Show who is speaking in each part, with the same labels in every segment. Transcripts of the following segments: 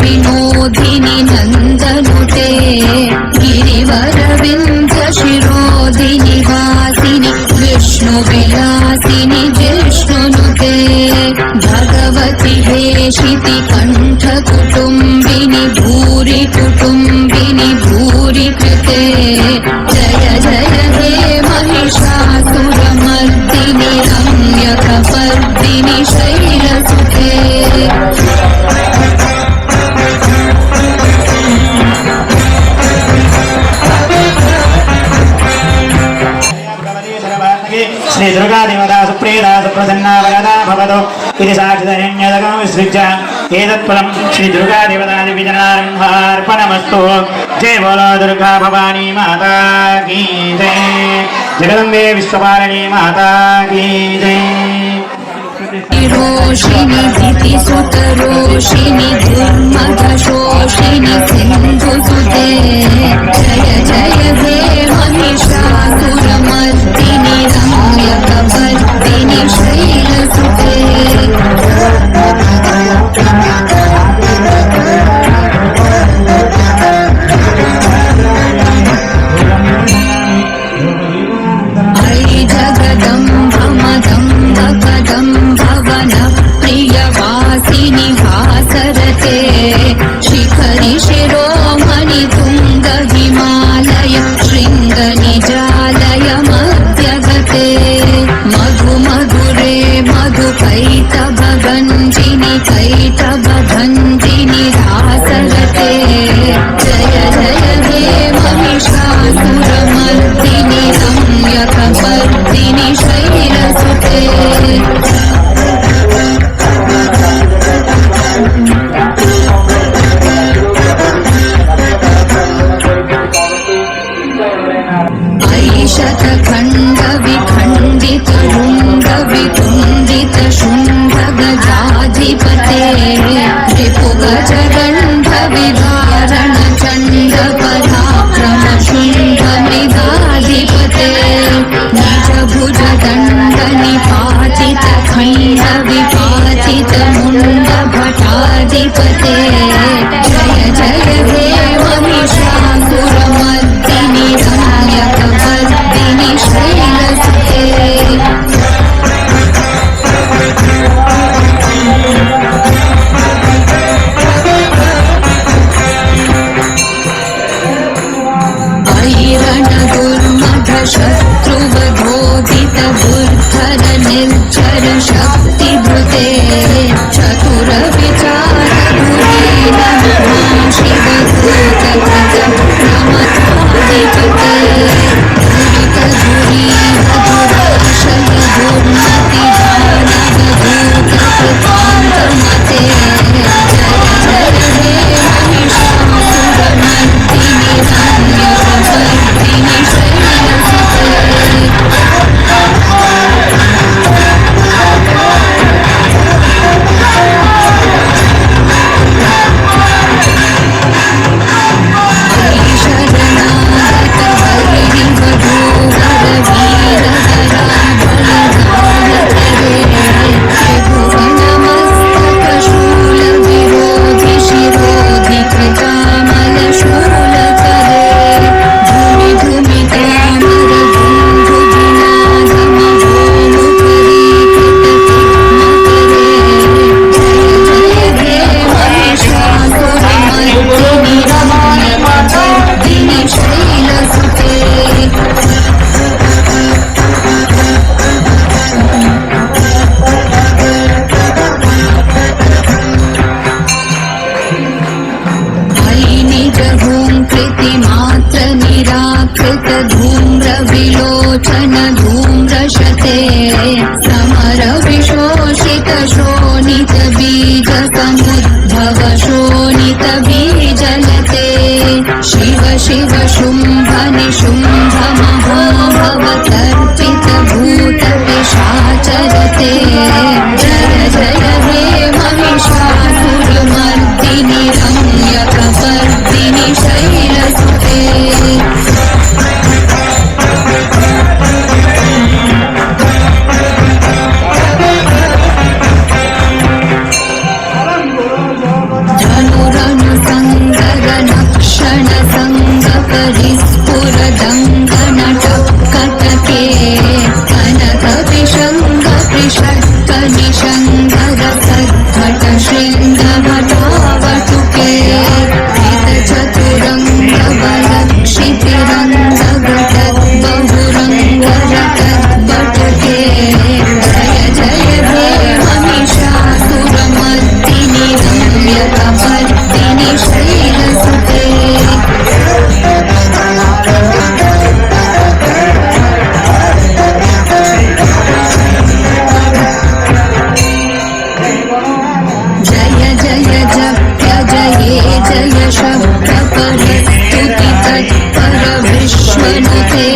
Speaker 1: विनोदिनी नंदनुते गिरिवरविंद शिरोधिनि वासिनि विष्णु विलासिनि जिष्णुनुते भगवति हेशिति कंठ कुटुंबिनि भूरि कुटुंबिनि भूरि कृते जय जय हे महिषासुरमर्दिनि रम्यकपर्दिनि शैलसुते श्री दुर्गा देवता सुप्रीता सुप्रसन्ना वरदा भवतु इति साक्षितहिण्यदकं विसृज्य एतत्फलं श्री दुर्गा देवता दिव्यजनारम्भार्पणमस्तु। जय बोलो दुर्गा भवानी माता की जय, जगदम्बे विश्वपालिनी माता की जय। रोषिणी दिति सुतरोषिणी दुर्मदशोषिणी सिन्धुसुते जय जय हे महिषासुरमर्दिनि रम्यकपर्दिनि शैलसुते हरि जगदम्ब मदम्ब कदम्ब वन प्रियवासिनि हासरते शिखरि शिरो
Speaker 2: शत्रुवधोदित दुर्धर निर्जर शक्तिभृते चतुर विचार शिवदूत प्रमथाधिपते दुरित दुराशय दुर्मति दानवदूत कृतान्तमते जय जय हे महिषासुरमर्दिनि रम्यकपर्दिनि शैलसुते धूम्रविलोचन धूम्रशते समर विशोषित शोणित बीज समुद्भव शोणित बीजलते शिव शिव शुम्भ निशुम्भ महाभव तर्पित भूत पिशाचरते जय जय हे महिषासुरमर्दिनि रम्यकपर्दिनि शैलसुते परिस्फुरदङ्गनटकटके कनक विशङ्ग त्रिषट्क निषङ्गद सद्भट शृङ्गभटावटुके कृतचतुरङ्ग बलक्षितिरङ्गघट बहुरङ्गरटबटके जय जय हे महिषासुरमर्दिनि रम्यकपर्दिनि शैलसुते जय जय जप्य जये जय शब्द परिस्तुति तत्पर विश्वनुते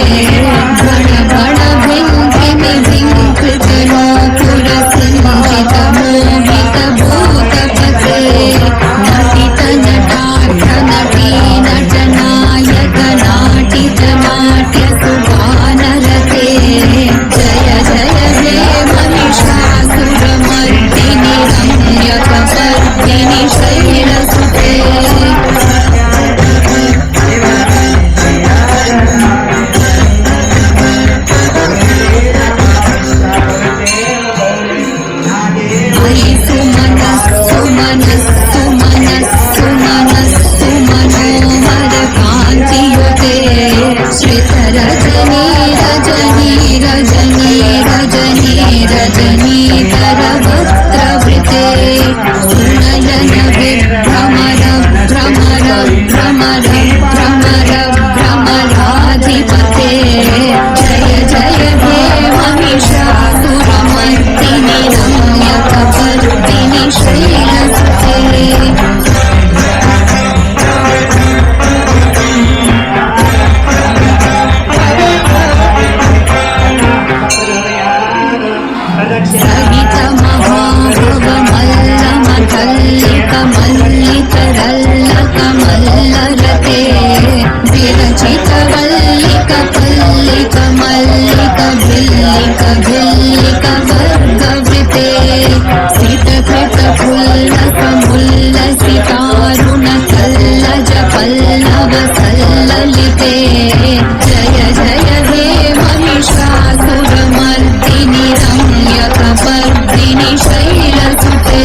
Speaker 2: गण गण भिङ्गिनि भिङ्कृत नूपुर सिञ्चित मोहित भूतपते नटित नटाढ्य नटी नटनायक नाटित नाट्य सुगानरते जय जय हे महिषासुरमर्दिनि रम्यकपर्दिनि शैलसुते हरि सुमनस्सु मनस्सु मनस्सु मनस्सु मनोहर कान्तियुते श्रित रजनी रजनी रजनी रजनी रजनीकर वक्त्रवृते सुनयन विभ्रमर भ्रमर भ्रमर भ्रमर भ्रमराधिपते जय जय हे महिषासुरमर्दिनि रम्यकपर्दिनि शैलसुते सहित महाभव मल्लमकल्लिक मल्लिकरल्लक मल्लरते विरचित वल्लिक पल्लिक मल्लिक भिल्लिक भिल्लिक वर्गवृते सितकृत फुल्लक मुल्लसितारुण कल्लज पल्लव सल्ललिते जय जय हे महिषासुरमर्दिनि रम्यकपर्दिनि शैलसुते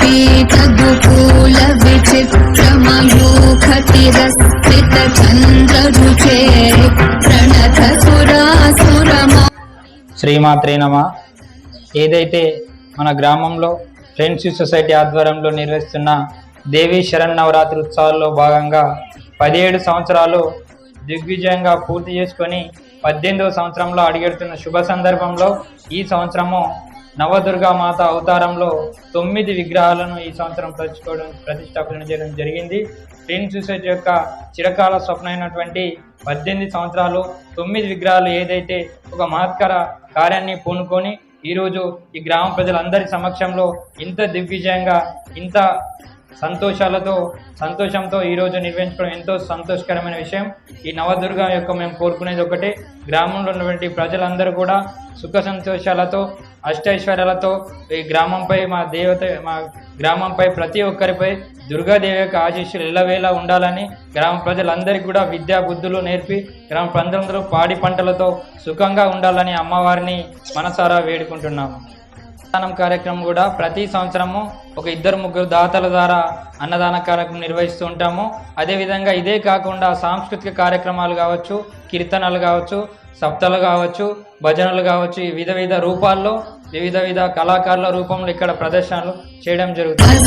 Speaker 2: पीतदुकूल विचित्रमयूखतिरस्थित चन्द्ररुचे प्रणत सुरासुरमा
Speaker 3: శ్రీమాత్రే నమ. ఏదైతే మన గ్రామంలో ఫ్రెండ్షిప్ సొసైటీ ఆధ్వర్యంలో నిర్వహిస్తున్న దేవీ శరన్నవరాత్రి ఉత్సవాల్లో భాగంగా 17 సంవత్సరాలు దిగ్విజయంగా పూర్తి చేసుకొని 18వ సంవత్సరంలో అడుగెడుతున్న శుభ సందర్భంలో ఈ సంవత్సరము నవదుర్గా మాత అవతారంలో 9 విగ్రహాలను ఈ సంవత్సరం ప్రతిష్టాపన చేయడం జరిగింది. ఫ్రెండ్స్ సొసైటీ యొక్క చిరకాల స్వప్నమైనటువంటి 18 సంవత్సరాలు 9 విగ్రహాలు ఏదైతే ఒక మహత్కర కార్యాన్ని పూనుకొని ఈరోజు ఈ గ్రామ ప్రజలందరి సమక్షంలో ఇంత దిగ్విజయంగా ఇంత సంతోషంతో ఈరోజు నిర్వహించుకోవడం ఎంతో సంతోషకరమైన విషయం. ఈ నవదుర్గ యొక్క మేము కోరుకునేది ఒకటే, గ్రామంలో ఉన్నటువంటి ప్రజలందరూ కూడా సుఖ సంతోషాలతో అష్టైశ్వర్యాలతో ఈ గ్రామంపై మా గ్రామంపై ప్రతి ఒక్కరిపై దుర్గాదేవి యొక్క ఆశీస్సులు ఎల్లవేళ ఉండాలని గ్రామ ప్రజలందరికీ కూడా విద్యా బుద్ధులు నేర్పి గ్రామ ప్రజలందరూ పాడి పంటలతో సుఖంగా ఉండాలని అమ్మవారిని మనసారా వేడుకుంటున్నాము. అన్నదానం కార్యక్రమం కూడా ప్రతి సంవత్సరము ఒక 2-3 దాతల ద్వారా అన్నదాన కార్యక్రమం నిర్వహిస్తూ ఉంటాము. అదేవిధంగా ఇదే కాకుండా సాంస్కృతిక కార్యక్రమాలు కావచ్చు, కీర్తనలు కావచ్చు, సప్తలు కావచ్చు, భజనలు కావచ్చు, ఈ వివిధ రూపాల్లో వివిధ కళాకారుల రూపంలో ఇక్కడ ప్రదర్శనలు చేయడం జరుగుతుంది.